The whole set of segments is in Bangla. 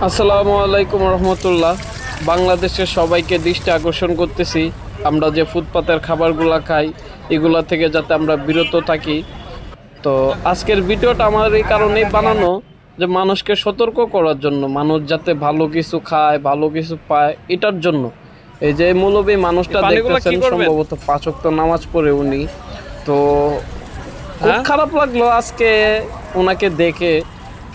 আসসালামু আলাইকুম রহমতুল্লাহ। বাংলাদেশের সবাইকে দৃষ্টি আকর্ষণ করতেছি, আমরা যে ফুটপাতের খাবারগুলা খাই এগুলা থেকে যাতে আমরা বিরত থাকি। তো আজকের ভিডিওটা আমার এই কারণেই বানানো যে মানুষকে সতর্ক করার জন্য, মানুষ যাতে ভালো কিছু খায়, ভালো কিছু পায়, এটার জন্য। এই যে মৌলবী মানুষটা দেখতেছেন, সম্ভবত 5 ওয়াক্ত নামাজ পড়ে উনি। তো খুব খারাপ লাগলো আজকে ওনাকে দেখে,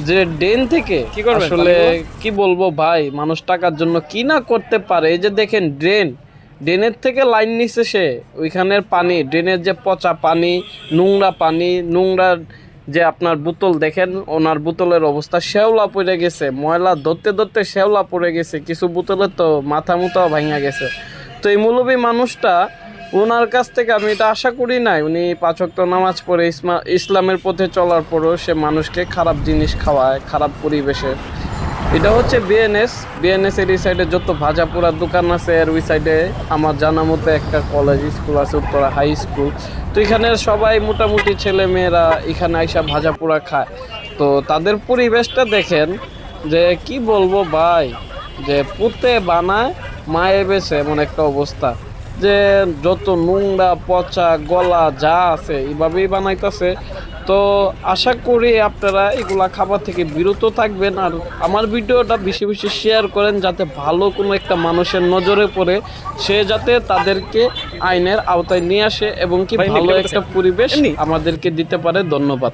যে ড্রেন থেকে আসলে কি বলবো ভাই, মানুষ টাকার জন্য কি না করতে পারে। এই যে দেখেন ড্রেনের থেকে লাইন নিচ্ছে সে, ওইখানের পানি, ড্রেনের যে পচা পানি, নোংরা যে আপনার বোতল দেখেন, ওনার বোতলের অবস্থা শেওলা পড়ে গেছে, ময়লা ধরতে ধরতে শেওলা পড়ে গেছে, কিছু বোতলের তো মাথা মুথাও ভাঙা গেছে। তো এই মৌলবী মানুষটা, ওনার কাছ থেকে আমি এটা আশা করি নাই, উনি 5 ওয়াক্ত নামাজ পড়ে ইসলামের পথে চলার পরও সে মানুষকে খারাপ জিনিস খাওয়ায়, খারাপ পরিবেশে। এটা হচ্ছে বিএনএস এর এই সাইডে যত ভাজা পোড়ার দোকান আছে, আর ওই সাইডে আমার জানা মতো একটা কলেজ স্কুল আছে, উত্তরা হাই স্কুল। তো এখানে সবাই মোটামুটি ছেলে মেয়েরা এখানে আইসা ভাজা পোড়া খায়। তো তাদের পরিবেশটা দেখেন, যে কি বলবো ভাই, যে পুঁতে বানায় মায়ে বেছে, এমন একটা অবস্থা, যে যত নোংরা পচা গলা যা আছে এইভাবেই বানাইতেছে। তো আশা করি আপনারা এগুলা খাবার থেকে বিরত থাকবেন, আর আমার ভিডিওটা বেশি বেশি শেয়ার করেন, যাতে ভালো কোনো একটা মানুষের নজরে পড়ে, সে যাতে তাদেরকে আইনের আওতায় নিয়ে আসে এবং কি ভালো একটা পরিবেশ আমাদেরকে দিতে পারে। ধন্যবাদ।